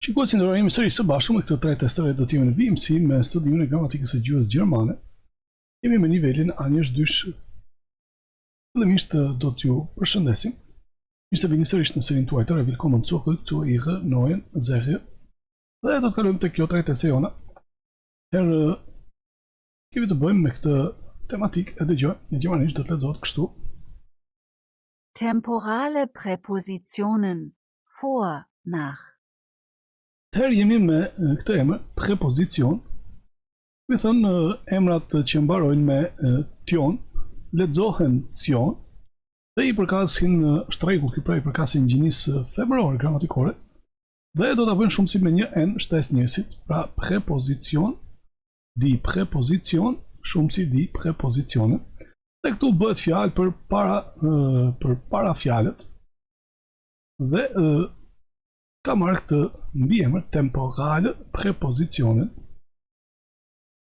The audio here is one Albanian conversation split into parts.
Shikues, ndërrojmë sërish së bashku me këto tre testeve do t'jemi në vimësi me studimin e gramatikës së gjuhës gjermane. Jemi me nivelin A1.2. Fillimisht do t'ju përshëndesim. Mirë se vini sërish në serin tuaj të willkommen zurück zu ihrer neuen Serie. Dhe do të kalojmë tek kjo tre teste jona. Herë kemi të bëjmë me këtë tematik e dëgjojmë në gjermanisht do të lexohet kështu. Temporale Präpositionen vor, nach. Herë jemi me këtë emër, prepozicion. Me thënë emrat që mbarojnë me tion, lexohen cion, dhe i përkasin shtrekull ky pra i përkasin gjinisë femërore gramatikore, dhe do ta bëjnë shumë si me një n shtes njësit, pra prepozicion, di prepozicion, shumë si di prepozicione. Dhe këtu bëhet fjalë për parafjalët. Dhe ka marrë këtë mbiemër Temporale Präpositionen.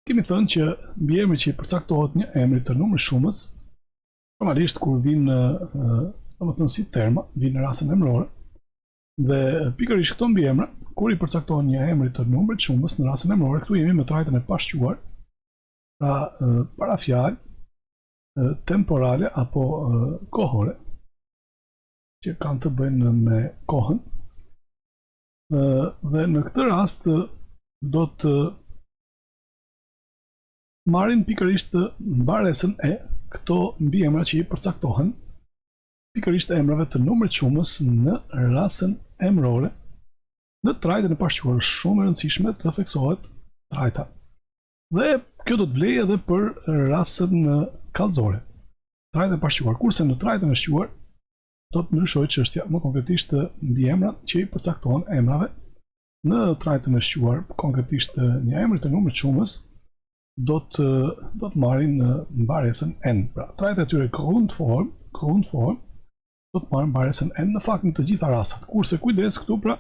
Kemi thënë që mbiemri që i përcaktohet një emri të numrit shumës, normalisht kur vinë, domethënë si terma, vinë në rastin emëror, dhe pikërisht këto mbiemra, kur i përcaktohen një emri të numrit shumës në rastin emëror, këtu jemi me trajtën e pashquar, pra parafjalë, temporale apo kohore, që kanë të bëjnë me kohën. Dhe në këtë rast do të marrin pikërisht mbaresën e këto mbiemra që i përcaktohen pikërisht emrave të numrit shumës në rasën emërore. Në trajtën e pashquar shumë e rëndësishme të theksohet trajta. Dhe kjo do të vlejë edhe për rasën kallëzore. Trajtën e pashquar, kurse në trajtën e shquar do të ndryshojë çështja, më konkretisht mbiemrat që i përcaktohen emrave. Në trajtën e shquar, konkretisht një emër të numrit shumës do të marrin mbaresën n. Pra, trajtet e tyre grundform do të marrin mbaresën n në fakt në të gjitha rastet. Kurse kujdes këtu pra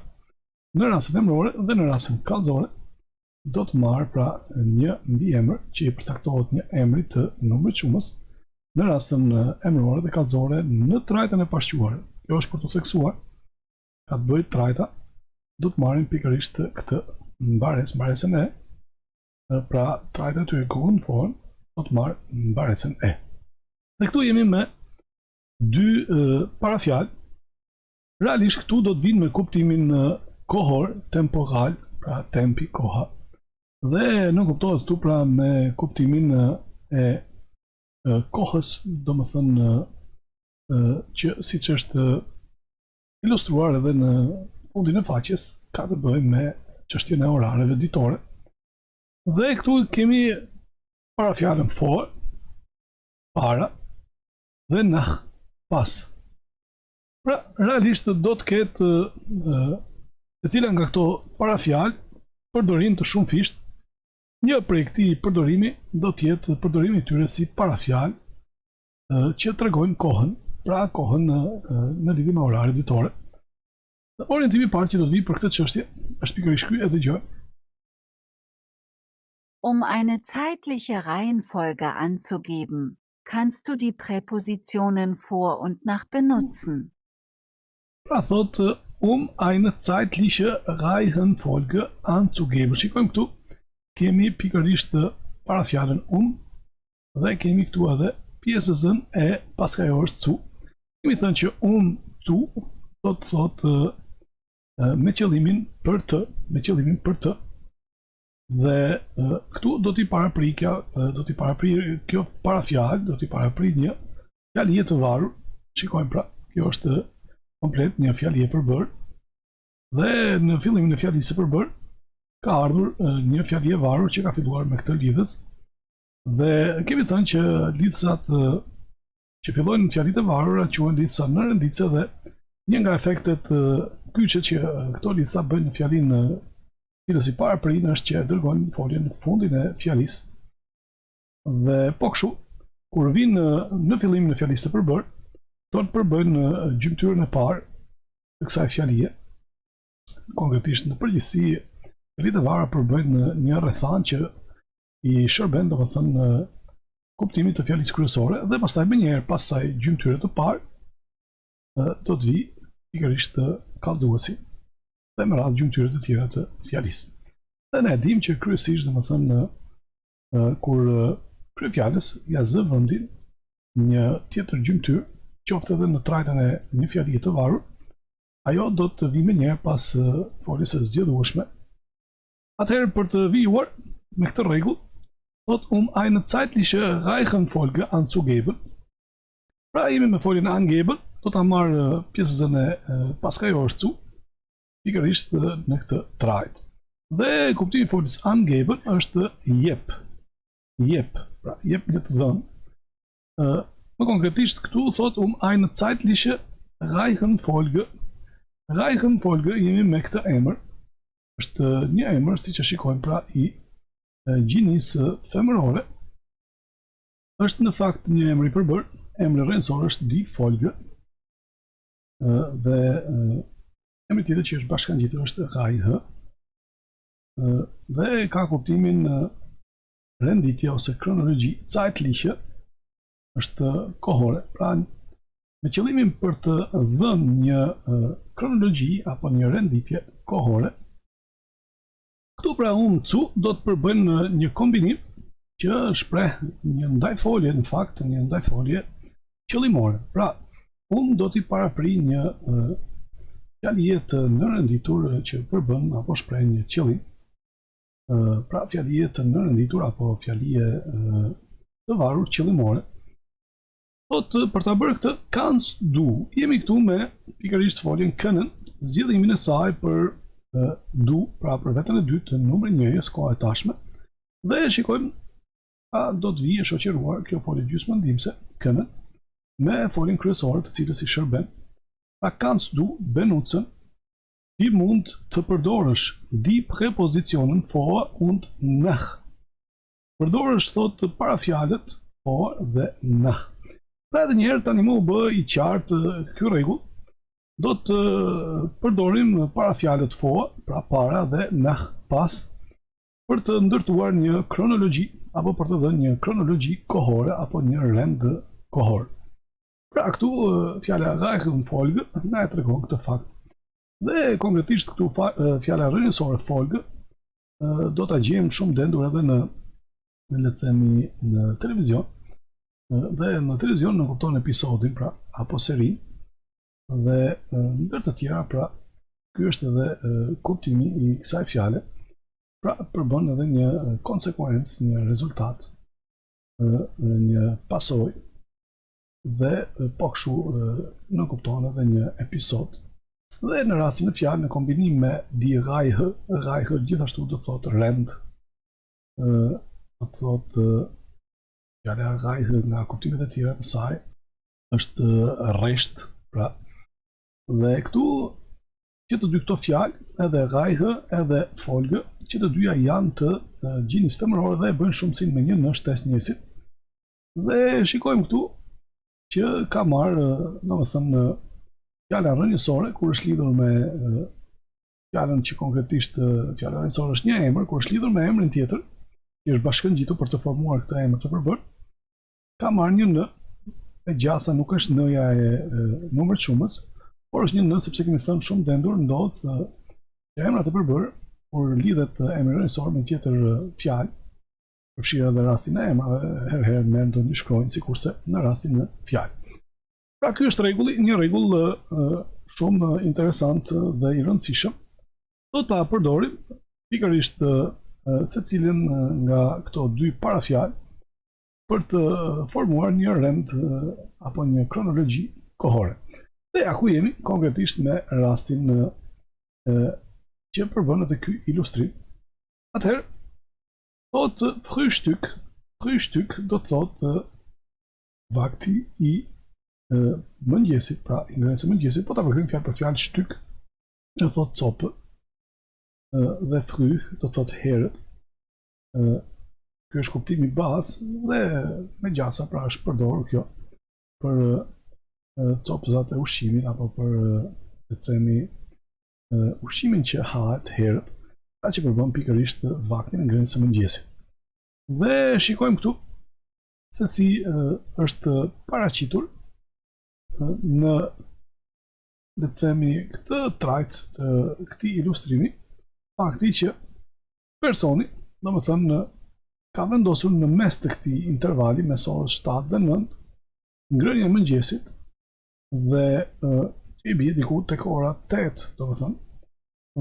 në rasën emërore dhe në rasën kallëzore do të marrë pra një mbiemër që i përcaktohet një emri të numrit shumës në rasën emërore dhe kallëzore në trajtën e pashquar. Kjo është për të theksuar, ka të bëjë trajta, do të marrin pikërisht këtë mbaresën e, pra trajta e tyre grundform do të marrë mbaresën e. Dhe këtu jemi me dy parafjalë. Realisht këtu do të vinë me kuptimin kohor, temporal, pra tempi, koha. Dhe në kuptohet këtu pra me kuptimin e kohës, do më thënë që si që është ilustruar edhe në fundin e faqes, ka të bëjë me çështjen e orareve ditore. Dhe këtu kemi parafjalën vor, para, dhe nach, pas. Pra, realisht do të ketë secila nga këto parafjalë përdorim të shumë fisht. Një prej këtij përdorimi do të jetë përdorimi i tyre si parafjalë që tregojnë kohën, pra kohën në lidhje me orare ditore. Orientimi i parë që do të vi për këtë çështje është pikërisht ky, e dëgjoj. Eine zeitliche Reihenfolge anzugeben, kannst du die Präpositionen vor und nach benutzen. Pra thot, eine zeitliche Reihenfolge anzugeben. Shikojmë këtu, kemi pikërisht parafjalën dhe kemi këtu edhe pjesën e paskajorës zu. Kemi thënë që zu do të thotë me qëllimin për të. Dhe këtu do t'i parapri kjo parafjalë, do t'i parapri një fjalë të varur. Shikojmë pra, kjo është komplet një fjalë e përbërë. Dhe në fillimin e fjalës së përbërë ka ardhur një fjalë e varur që ka filluar me këtë lidhës. Dhe kemi thënë që lidhësat që fillojnë në fjalët e varura quhen lidhësa në rënditse dhe një nga efektet kyçe që këto lidhësa bëjnë në fjalinë cilës i paraprinë është që dërgojnë foljen në fundin e fjalisë. Dhe po kështu, kur vinë në fillimin e fjalës së përbërë, do të përbëjnë gjymtyrën e parë të kësaj fjalie. Konkretisht në përgjithësi, fjalët e varura përbëjnë një rrethan që i shërben, domethënë kuptimit të fjalisë kryesore, dhe pastaj më njëherë pas kësaj gjymtyre të parë do të vi pikërisht kallëzuesi. dhe me radhë gjymtyre të tjera të fjalisë. Dhe ne dim që kryesisht, domethënë, kur kryefjalës ja zë vendin një tjetër gjymtyr, qoftë edhe në trajtën e një fjalie të varur, ajo do të vi më njëherë pas foljes së zgjedhueshme. Atëherë për të vijuar me këtë rregull, thot eine zeitliche Reihenfolge anzugeben. Pra jemi me foljen angeben, do ta marr pjesën e paskajorës zu, pikërisht në këtë trajt. Dhe kuptimi i foljes angeben është jep. Jep, pra jep një të dhënë. Më konkretisht këtu thot eine zeitliche Reihenfolge. Reihenfolge jemi me këtë emër. Është një emër siç e shikojmë pra i gjinisë femërore. Është në fakt një emër i përbër. Emri rrënjësor është die Folge. Dhe emri tjetër që është bashkangjitur është Reihe. Dhe ka kuptimin renditje ose kronologji, zeitliche është kohore. Pra me qëllimin për të dhënë një kronologji apo një renditje kohore, këtu pra zu do të përbën një kombinim që shpreh një ndajfolje, në fakt një ndajfolje qëllimore. Pra, do t'i parapri një fjalie të nërenditur që përbën apo shpreh një qëllim. Pra, fjalie të nërenditur apo fjalie të varur qëllimore. Thot, për ta bërë këtë, kannst du, jemi këtu me pikërisht foljen kënën, zgjidhimin e saj për du, pra për vetën e dytë, numri njëjës, koha e tashme, dhe shikojmë a do të vijë shoqëruar kjo folje gjysmëndimse, kënën, me foljen kryesore të cilës i shërben. Pra kannst du benutzen, ti mund të përdorësh die Präpositionen vor und nach. Përdorësh thot parafjalët vor dhe nach. Pra edhe njëherë tani më u bë i qartë ky rregull. Do të përdorim parafjalët vor, pra para dhe nach pas, për të ndërtuar një kronologji apo për të dhënë një kronologji kohore apo një rend kohor. Pra këtu fjala Reihenfolge na e tregon këtë fakt. Dhe konkretisht këtu fjala rrënjësore Folge do ta gjejmë shumë dendur edhe në le të themi në televizion. Dhe në televizion në kupton episodin, pra apo serin, dhe ndër të tjera, pra ky është edhe kuptimi i kësaj fjale, pra përbën edhe një konsekuencë, një rezultat, një pasojë, dhe po kështu në kupton edhe një episod. Dhe në rastin e fjalë në kombinim me die Reihe, Reihe gjithashtu do të thotë rend, do të thotë fjala Reihe nga kuptimet e tjera të saj është rresht, pra. Dhe këtu që të dy këto fjalë, edhe Reihe edhe Folge, që të dyja janë të gjinisë femërore dhe e bëjnë shumësinë me një në shtesë njësit. Dhe shikojmë këtu që ka marrë, domethënë, fjala rrënjësore kur është lidhur me fjalën që konkretisht fjala rrënjësore është një emër, kur është lidhur me emrin tjetër, që është bashkangjitur për të formuar këtë emër të përbërë, ka marrë një në, e gjasa nuk është në-ja e numrit shumës, por është një në sepse kemi thënë shumë dendur ndodh që emrat e përbërë, kur lidhet emri rrënjësor me tjetër fjalë, përfshirë edhe rastin e emrave, herëherë ne do të shkruajmë sikurse në rastin e fjalë. Pra ky është rregulli, një rregull shumë interesant dhe i rëndësishëm. Do ta përdorim pikërisht secilin nga këto dy parafjalë për të formuar një rend apo një kronologji kohore. Dhe ja ku jemi konkretisht me rastin që përbën edhe ky ilustrim. Atëherë, thotë Frühstück, Frühstück do të thotë vakti i mëngjesit, pra ingredienca e mëngjesit, po ta përkthejmë fjalë për fjalë shtyk, do thotë copë, dhe früh do thotë herët. Ky është kuptimi i bazë dhe me gjasa pra është përdorur kjo për copëzat e ushqimit apo për le të themi ushqimin që hahet herët, pra që përbën pikërisht vaktin e ngrënies së mëngjesit. Dhe shikojmë këtu se si është paraqitur në le të themi këtë trajt të këtij ilustrimi, fakti që personi, domethënë, ka vendosur në mes të këtij intervali mes orës 7 dhe 9, ngrënien e mëngjesit dhe që i bie diku tek ora 8, domethënë,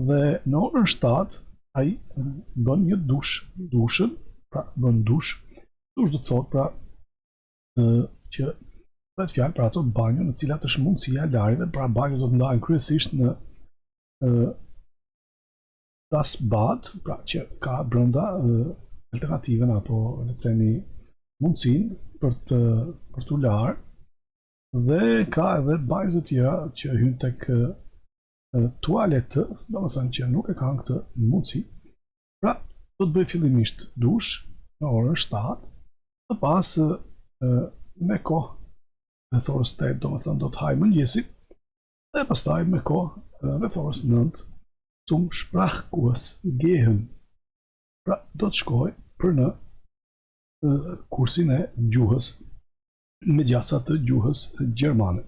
dhe në orën 7 ai bën një dushën, pra bën dush do të thotë pra që bëhet fjalë për ato banjo në cilat është mundësia e larjeve, pra banjo do të ndahen kryesisht në tas bad, pra që ka brenda alternativën apo le të themi mundësinë për t'u larë, dhe ka edhe banjë të tjera që hyn tek tualetë, domethënë që nuk e kanë këtë mundësi. Pra do të bëj fillimisht dush në orën 7, më pas me kohë rreth orës 8, domethënë do të haj mëngjesit, dhe pastaj me kohë rreth orës 9 zum Sprachkurs gehen. Pra do të shkoj për në kursin e gjuhës megjasa të gjuhës gjermane.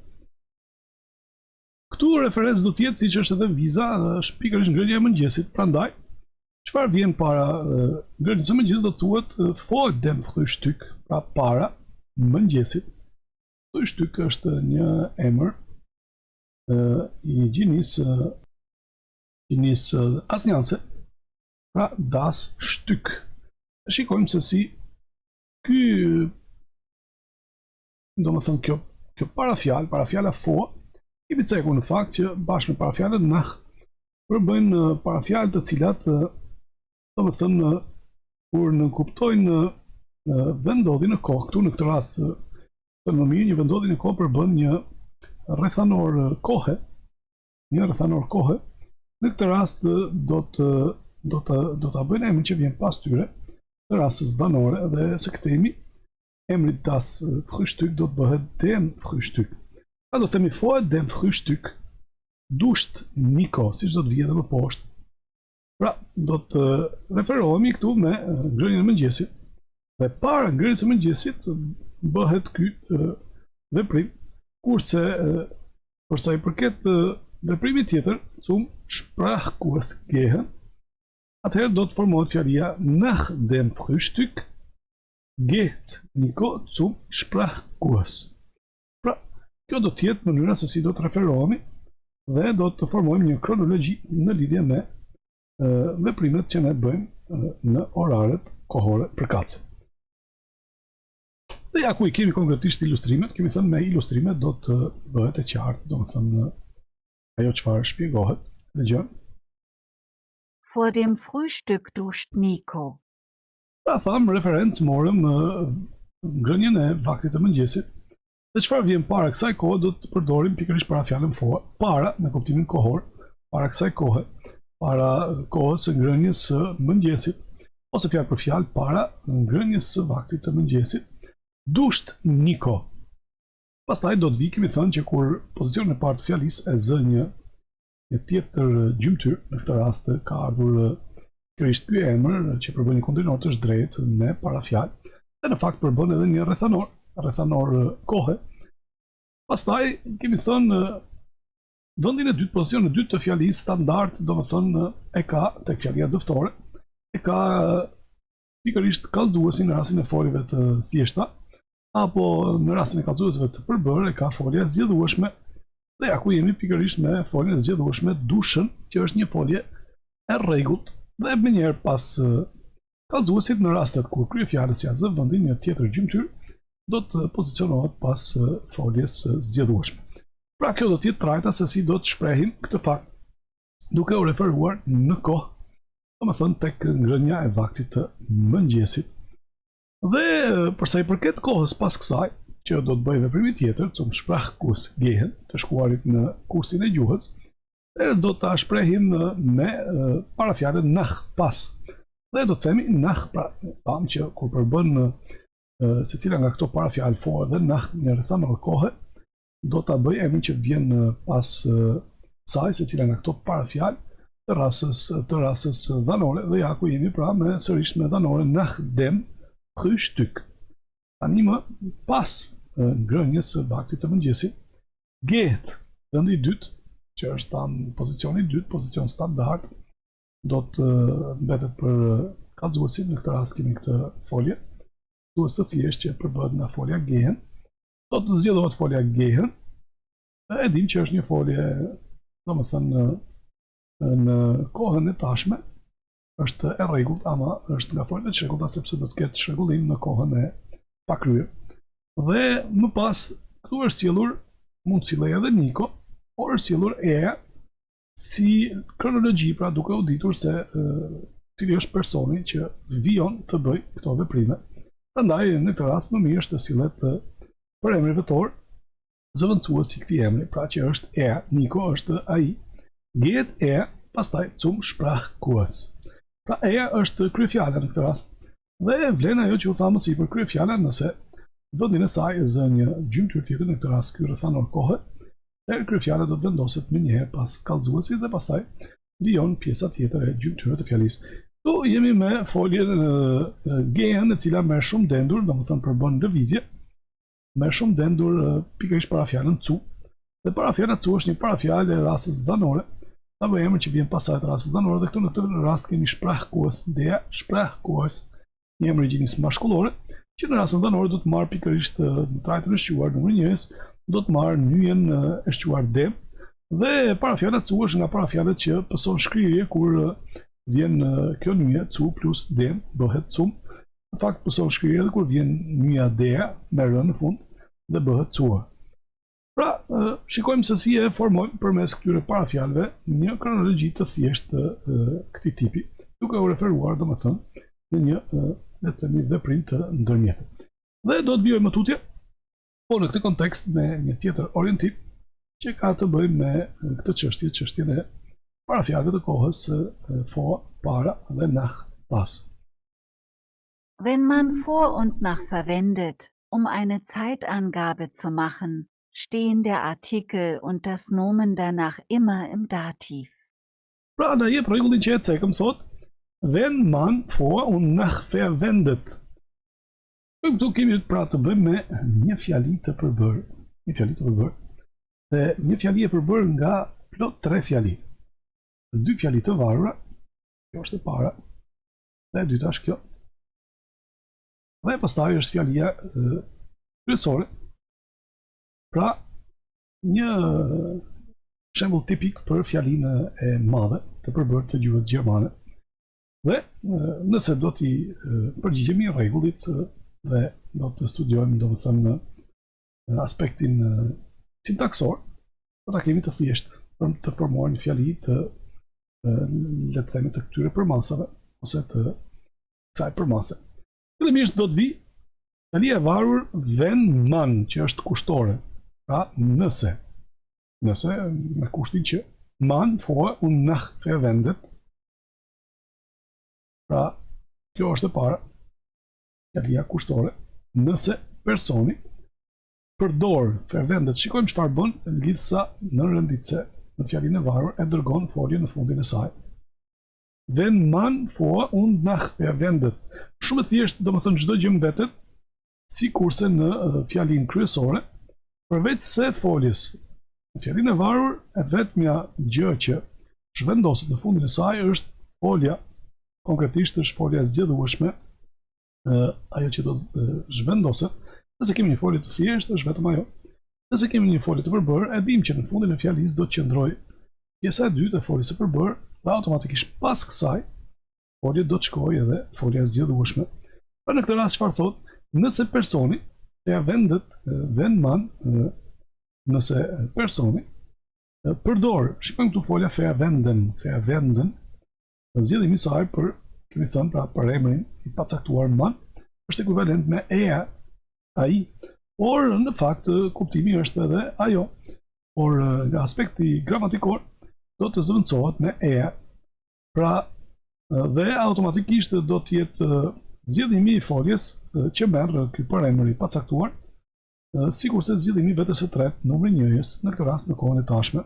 Këtu referencë do të jetë, siç është edhe viza, është pikërisht ngrënia e mëngjesit, prandaj çfarë vjen para ngrënies së mëngjesit do thuhet vor dem Frühstück, pra para mëngjesit. Frühstück është një emër i gjinisë asnjanse, pra das Stück. Shikojmë se si ky, domethënë kjo parafjala vor, i biceku në fakt që bashkë me parafjalën nach përbëjnë parafjalë të cilat domethënë kur nënkuptojnë vendodhjen në kohë, këtu në këtë rast të më mirë një vendodhje në kohë përbën një rrethanor kohe, në këtë rast do ta bëjnë emrin që vjen pas tyre, në rastës danore, dhe së këtemi emri das Frühstück do të bëhet dem Frühstück. A do të themi vor dem Frühstück dusht Nico, siç do të vijë edhe më poshtë. Pra, do të referohemi këtu me ngrënien e mëngjesit, dhe para ngrënies së mëngjesit bëhet ky veprim, kurse për sa i përket veprimit tjetër, zum Sprachkurs gehen, atëherë do të formohet fjalia nach dem Frühstück geht Nico zum Sprachkurs. Pra, kjo do të jetë mënyra se si do të referohemi dhe do të formojmë një kronologji në lidhje me veprimet që ne bëjmë në oraret kohore përkatëse. Dhe ja ku i kemi konkretisht ilustrimet, kemi thënë me ilustrimet do të bëhet e qartë, do të thënë ajo çfarë shpjegohet, dëgjojmë. Vor dem Frühstück duscht Nico. Pra thamë referencë morëm ngrënien e vaktit të mëngjesit, dhe çfarë vjen para kësaj kohe do të përdorim pikërisht parafjalën vor, para në kuptimin kohor, para kësaj kohe, para kohës së ngrënies së mëngjesit, ose fjalë për fjalë para ngrënies së vaktit të mëngjesit, dusht Nico. Pastaj do të vi, kemi thënë që kur pozicionin e parë të fjalisë e zë një tjetër gjymtyr, në këtë rast ka ardhur pikërisht ky emër që përbën një kundrinor të drejtë me parafjalë, dhe në fakt përbën edhe një rrethanor kohe. Pastaj kemi thënë vendin e dytë, pozicionin e dytë të fjalisë standard, domethënë e ka tek fjalia dëftore, e ka pikërisht kallëzuesin në rastin e foljeve të thjeshta, apo në rastin e kallëzuesve të përbërë e ka folja e zgjedhueshme, dhe ja ku jemi pikërisht me foljen e zgjedhueshme dushën, që është një folje e rregullt, dhe menjëherë pas kallëzuesit në rastet kur kryefjalës ja zë vendin një tjetër gjymtyr, do të pozicionohet pas foljes zgjedhueshme. Pra kjo do të jetë trajta se si do të shprehin këtë fakt, duke u referuar në kohë, domethënë tek ngrënia e vaktit të mëngjesit. Dhe përsa i përket kohës pas kësaj, që do të bëj veprimin tjetër, zum Sprachkurs gehen, të shkuarit në kursin e gjuhës, dhe do ta shprehim me parafjalën nach pas. Dhe do të themi nach, pra thamë që kur përbën secila nga këto parafjalë vor dhe nach në rrethanor kohe, do ta bëj emrin që vjen pas saj, secila nga këto parafjalë të rastës dhanore, dhe ja ku jemi pra me sërish me dhanore nach dem Frühstück. Tani më pas ngrënies së vaktit të mëngjesit, geht, vendi i dytë, që është tanë pozicioni 2, pozicion standard, do të mbetet për kallëzuesin. Në këtë rast kemi këtë folje, kallëzues të thjesht që përbëhet nga folja gehen. Do të zgjedhohet folja gehen. E dim që është një folje, domethënë në kohën e tashme është e rregullt, ama është nga folja e çrregullta sepse do të ketë çrregullim në kohën e pakryer. Dhe më pas këtu është sjellur, mund të sillej edhe Niko, por është sjellur Eja si kronologji, pra duke u ditur se cili është personi që vijon të bëj këto veprime. Prandaj në këtë rast më mirë është të sillet për emri vetor zëvendësues i këtij emri, pra që është Eja. Niko është ai. Geht er, pastaj zum Sprachkurs. Pra Eja është kryefjala në këtë rast. Dhe vlen ajo që u tha më sipër, kryefjala nëse vendin e saj e zë një gjymtyr tjetër, në këtë rast ky rrethanor kohe, e kryefjala do të vendoset më njëherë pas kallëzuesit dhe pastaj vijon pjesa tjetër e gjymtyrës të fjalisë. Tu jemi me foljen gehen, e cila merr shumë dendur, domethënë përbën lëvizje, merr shumë dendur pikërisht parafjalën cu. Dhe parafjala cu është një parafjalë e rastës danore. Ta bëj emër që vjen pas saj të rastës danore, dhe këtu në këtë rast kemi Sprachkurs, der Sprachkurs, një emër i gjinisë mashkullore, që në rastën danore do të marrë pikërisht në trajtën e shquar numër 1-s, do të marrë nyjen e shquar dem, dhe parafjala cu është nga parafjalët që pëson shkrirje kur vjen kjo nyje cu plus dem bëhet cum. Në fakt pëson shkrirje edhe kur vjen nyja dea me rë në fund dhe bëhet cua. Pra, shikojmë se si e formojmë përmes këtyre parafjalëve një kronologji të thjeshtë të këtij tipi, duke u referuar domethënë në një le të themi veprim të ndërmjetët. Dhe do të vijojmë më tutje, po në këtë kontekst me një tjetër orientim që ka të bëjë me këtë çështje, çështjen e parafjalëve të kohës vor, para dhe nach, pas. Wenn man vor und nach verwendet, um eine Zeitangabe zu machen, stehen der Artikel und das Nomen danach immer im Dativ. Pra, da jep rregullin që e cekëm, thot, wenn man vor und nach verwendet. Këtu kemi pra të bëjmë me një fjali të përbërë. Dhe një fjali e përbërë nga plot 3 fjali. 2 fjali të varura, kjo është e para, dhe e dyta është kjo. Dhe pastaj është fjalia kryesore. Pra, një shembull tipik për fjalinë e madhe të përbërë të gjuhës gjermane. Dhe nëse do t'i përgjigjemi rregullit dhe do të studiojmë domethënë aspektin sintaksor, do ta kemi të thjeshtë për të formuar një fjali të le të themi të këtyre përmasave ose të kësaj përmase. Fillimisht do të vi fjalia e varur wenn man, që është kushtore. Pra, nëse me kushtin që man vor und nach verwendet. Pra, kjo është e para, fjalia kushtore. Nëse personi përdor verwendet, shikojmë çfarë bën lidhsa në renditse në fjalinë e varur, e dërgon foljen në fundin e saj. Wenn man vor und nach verwendet. Shumë e thjeshtë, domethënë çdo gjë mbetet sikurse në fjalinë kryesore, përveç se foljes. Në fjalinë e varur, e vetmja gjë që zhvendoset në fundin e saj është folja, konkretisht është folja e zgjedhueshme, ajo që do të zhvendoset. Nëse kemi një folje të thjeshtë, është vetëm ajo. Nëse kemi një folje të përbërë, e dim që në fundin e fjalisë do të qëndrojë pjesa e dytë e foljes së përbërë, dhe automatikisht pas kësaj folje do të shkojë edhe folja e zgjedhueshme. Pra në këtë rast çfarë thotë? Nëse personi verwendet, wenn man, nëse personi përdor, shikojmë këtu folja verwenden, zgjedhimi i saj për, kemi thënë, pra për emrin i pacaktuar man, është ekuivalent me eja, ai, por në fakt kuptimi është edhe ajo, por nga aspekti gramatikor do të zëvendësohet me eja. Pra, dhe automatikisht do të jetë zgjedhimi i foljes që merr ky përemër i pacaktuar, sikurse zgjedhimi vetes së tretë numri 1-s, në këtë rast në kohën e tashme.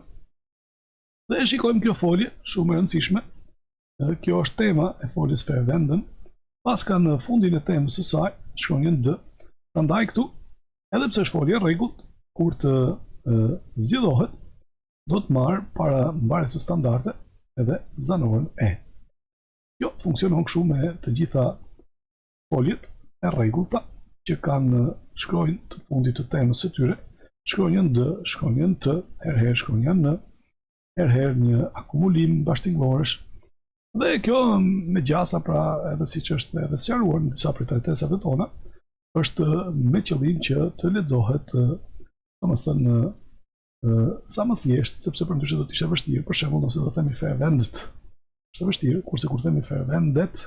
Dhe e shikojmë kjo folje shumë e rëndësishme. Kjo është tema e foljes verwenden. Paska në fundin e temës së saj shkronjën d. Prandaj këtu, edhe pse është folje e rregullt, kur të zgjedhohet, do të marrë para mbarjes së standarde edhe zanoren e. Kjo funksionon kështu me të gjitha foljet e rregullta që kanë shkronjën të fundit të temës së tyre, shkronjën d, shkronjën t, herëherë shkronjën n, herëherë një akumulim bashkëtingëlorësh. Dhe kjo me gjasa, pra edhe siç është edhe sqaruar në disa prej tretesave tona, është me qëllim që të lexohet, domethënë sa më thjesht, sepse përndryshe do të ishte vështirë, për shembull nëse do themi verwendet, është vështirë, kurse kur themi verwendet,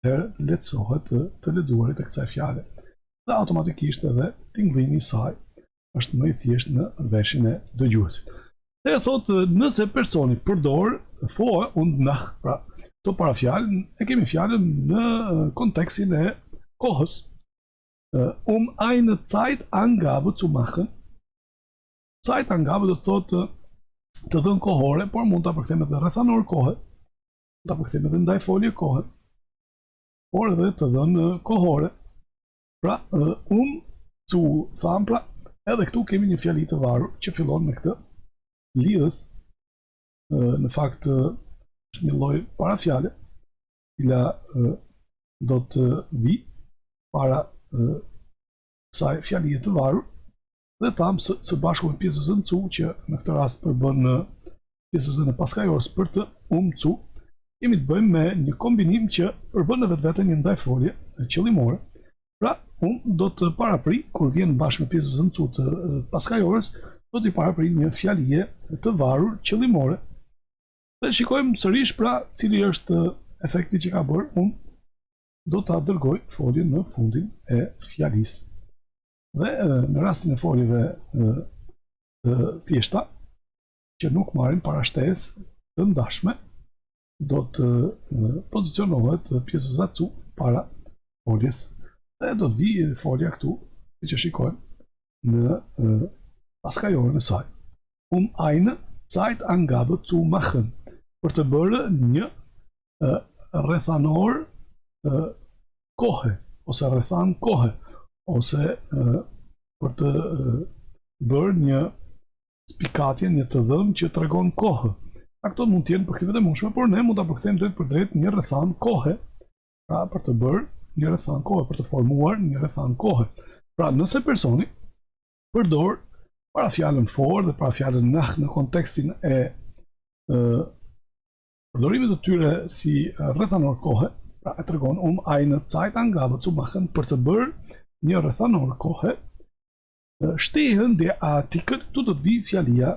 herë lehtësohet të lexuarit e kësaj fjale. Dhe automatikisht edhe tingëllimi i saj është më i thjesht në veshin e dëgjuesit. Dhe thotë nëse personi përdor vor und nach, pra to parafjalë, e kemi fjalën në kontekstin e kohës. Eine Zeitangabe zu machen. Zeitangabe do të thotë të dhënë kohore, por mund ta përkthejmë edhe rrethanor kohe, ta përkthejmë edhe ndaj folje kohe, por edhe të dhënë kohore. Pra, zu tham, pra, edhe këtu kemi një fjali të varur që fillon me këtë lidhës, në fakt është një lloj parafjale, cila do të vi para kësaj fjalie të varur, dhe tham së bashku me pjesësën cu, që në këtë rast përbën pjesësën e paskajorës për të cu, kemi të bëjmë me një kombinim që përbën në vetvete një ndajfolje qëllimore. Pra, do të parapri, kur vjen bashkë me pjesësën cu të paskajorës, do t'i parapri një fjalie të varur qëllimore. Dhe shikojmë sërish, pra, cili është efekti që ka bërë, do t'a dërgoj foljen në fundin e fjalisë. Dhe në rastin e foljeve të thjeshta, që nuk marrin parashtesë të ndashme, do të pozicionohet pjesësa cu para foljes. Dhe do të vi folja këtu, si që shikojmë në paskajorën e saj. Eine Zeitangabe zu machen, për të bërë një rrethanor kohe, ose rrethan kohe, ose për të bërë një spikatje, një të dhëmë që të regon kohë. A këto mund t'jenë përkthimet e mundshme, por ne mund t'a përkthejmë drejt për drejt një rrethan kohe, pra për të bërë një rrethan kohe, për të formuar një rrethan kohe. Pra nëse personi përdor parafjalën vor dhe parafjalën nach në kontekstin e përdorimit të tyre si rrethanor kohe, pra e tregon eine Zeitangabe zu machen, për të bërë një rrethanor kohe, stehen der Artikel, këtu do të vi fjalia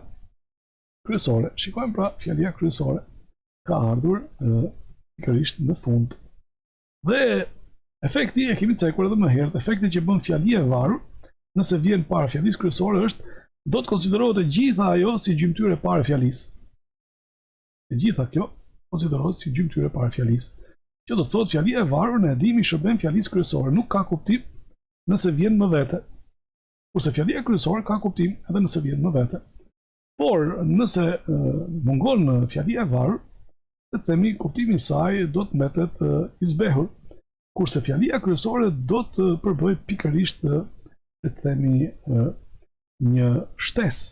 kryesore. Shikojmë, pra, fjalia kryesore ka ardhur pikërisht në fund. Dhe efekti e kemi cekur edhe më herët, efekti që bën fjalia e varur, nëse vjen para fjalisë kryesore, është do të konsiderohet e gjitha ajo si gjymtyre para fjalisë. E gjitha kjo konsiderohet si gjymtyre para fjalisë. Që do të thotë fjalia e varur në edhimi shërben fjalisë kryesore, nuk ka kuptim nëse vjen më vete. Kurse fjalia kryesore ka kuptim edhe nëse vjen më vete. Por nëse mungon fjalia e varur, të themi kuptimi i saj do të mbetet i zbehur. Kurse fjalia kryesore do të përbëj pikërisht, të themi, një shtesë,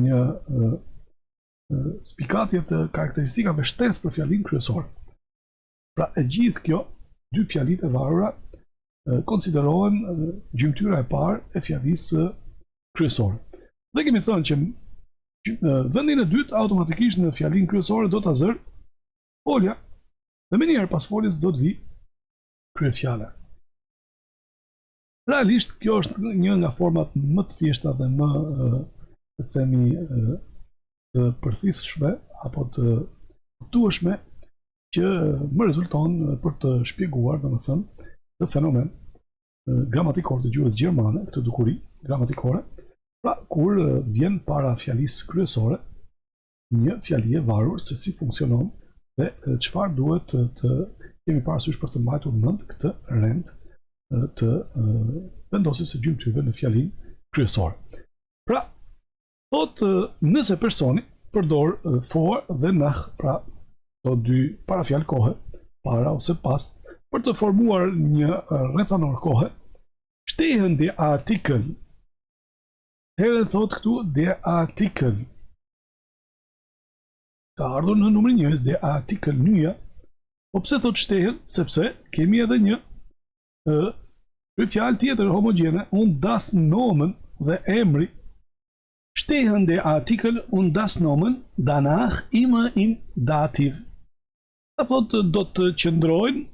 një spikatje të karakteristikave shtesë për fjalinë kryesore. Pra e gjithë kjo, dy fjalit e varura, konsiderohen gjymtyra e parë e fjalisë kryesore. Dhe kemi thënë që vendin e dytë automatikisht në fjalinë kryesore do ta zër folja, dhe më njëherë pas foljes do të vi kryefjala. Realisht kjo është një nga format më të thjeshta dhe më të themi të përthithshme apo të kuptueshme që më rezulton për të shpjeguar, domethënë, të fenomen gramatikor të gjuhës gjermane, këtë dukuri gramatikore, pra kur vjen para fjalisë kryesore një fjali e varur se si funksionon dhe çfarë duhet të kemi parasysh për të mbajtur mend këtë rend të vendosjes së gjymtyrëve në fjalinë kryesore. Pra, thotë nëse personi përdor vor dhe nach, pra to dy parafjalë kohe, para ose pas, për të formuar një rrethanor kohe, stehen der Artikel. Herë thot këtu der Artikel. ka ardhur në numrin 1 dhe artikël nyja. Po pse thot shtehen? Sepse kemi edhe një kryefjalë tjetër homogjene, und das nomen dhe emri. Stehen der Artikel und das Nomen danach immer in dativ. Ta thot do të qëndrojnë,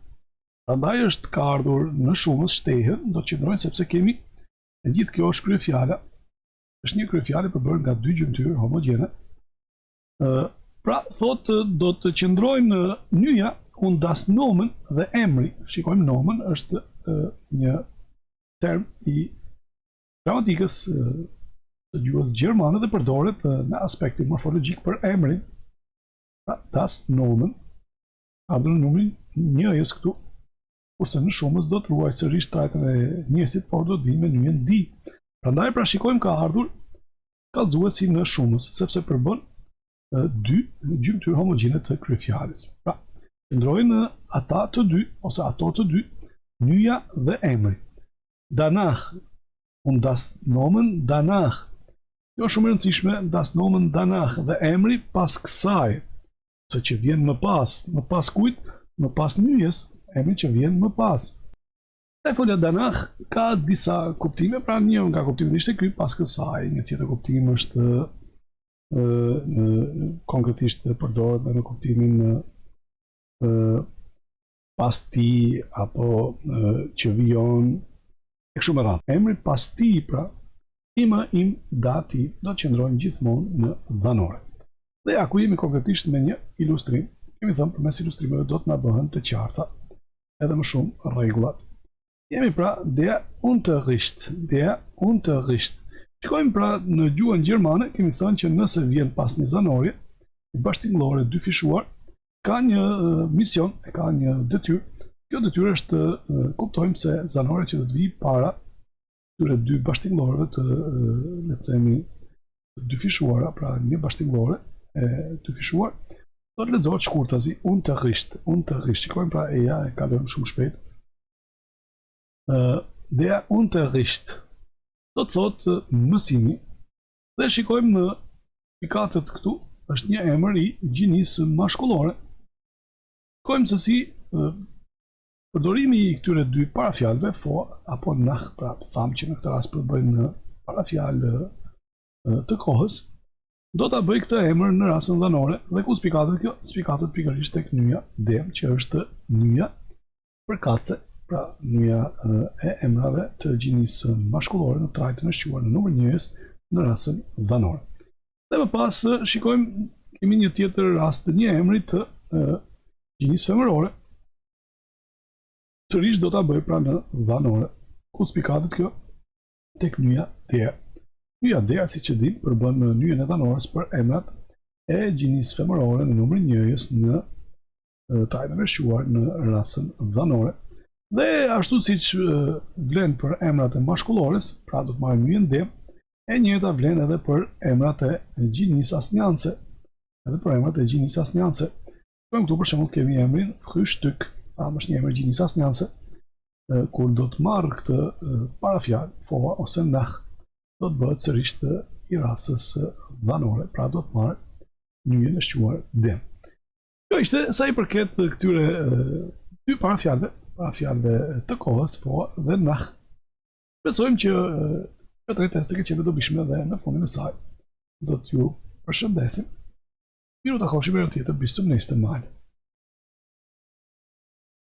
prandaj është ka ardhur në shumës stehen, do të qëndrojnë sepse kemi e gjithë kjo është kryefjala. Është një kryefjalë përbërë nga dy gjymtyr homogjene. Pra thot do të qëndrojnë nyja und das Nomen dhe emri. Shikojmë nomen është një term i gramatikës të gjuhës gjermane dhe përdoret në aspektin morfologjik për emrin. Das Nomen ardhur në numrin 1 këtu, kurse në shumës do të ruaj sërish trajtën e njësit, por do të vinë me nyjen di. Prandaj pra shikojmë ka ardhur kallëzuesi në shumës, sepse përbën dy gjymtyr homogjene të kryefjalës. Pra, qëndrojnë ata të dy ose ato të dy, nyja dhe emri. Danach und das Nomen danach. Jo shumë e rëndësishme, das Nomen danach dhe emri pas kësaj, se që vjen më pas kujt, më pas nyjes, emri që vjen më pas. E folja danach ka disa kuptime, pra një nga kuptimet ishte ky pas kësaj, një tjetër kuptim është konkretisht përdoret në kuptimin pas ti apo që vijon e kështu me radhë. Emri pas ti pra ima im dativ do të qëndrojnë gjithmonë në dhanore. Dhe ja ku jemi konkretisht me një ilustrim, kemi thënë përmes ilustrimeve do të na bëhen të qarta edhe më shumë rregullat. Jemi pra der Unterricht. Shikojmë pra në gjuhën gjermane, kemi thënë që nëse vjen pas një zanore, një bashkëtingëllore dy fishuar, ka një mision, ka një detyrë. Kjo detyrë është kuptojmë se zanore që do të vijë para këtyre dy bashkëtingëllorëve të le të themi dy fishuara, pra një bashkëtingëllore e dy fishuar, do të lexohet shkurtazi Unterricht. Shikojmë pra e kalojmë shumë shpejt. Der Unterricht do të thotë mësimi, dhe shikojmë në pikatët këtu, është një emër i gjinisë mashkullore. Shikojmë se si përdorimi i këtyre dy parafjalëve, for apo nach, pra thamë që në këtë rast përbëjmë parafjalë të kohës, do ta bëj këtë emër në rastën dhanore, dhe ku spikatët kjo? Spikatët pikërisht tek nyja dem, që është nyja përkatëse. Pra, nyja e emrave të gjinisë mashkullore në trajtën e shquar në numër 1 në rastën dhanore. Dhe më pas shikojmë, kemi një tjetër rast të një emri të gjinisë femërore. Sërish do ta bëj pra në dhanore. Ku spikatët kjo? Tek nyja der. Nyja der, si që din, përbën në nyjen e dhanores për emrat e gjinisë femërore në numër 1 në trajtën e shquar në rastën dhanore. Dhe ashtu si që vlen për emrat e mashkullores, pra do të marrë nyjen dem, e njëjta vlen edhe për emrat e gjinisë asnjanse. Këtu për shembull kemi emrin Frühstück, është një emër gjinisë asnjanse, kur do të marrë këtë parafjalë, for ose nach, do të bëhet sërish i rastës dhanore, pra do të marrë nyjen e shquar dem. Kjo ishte sa i përket këtyre dy parafjalëve të kohës, for dhe nach. Besojmë që këtë teste këtë qenë dobishme dhe në fundin e saj do t'ju përshëndesim. Miru takoshim herë tjetër, bis zum nächsten Mal.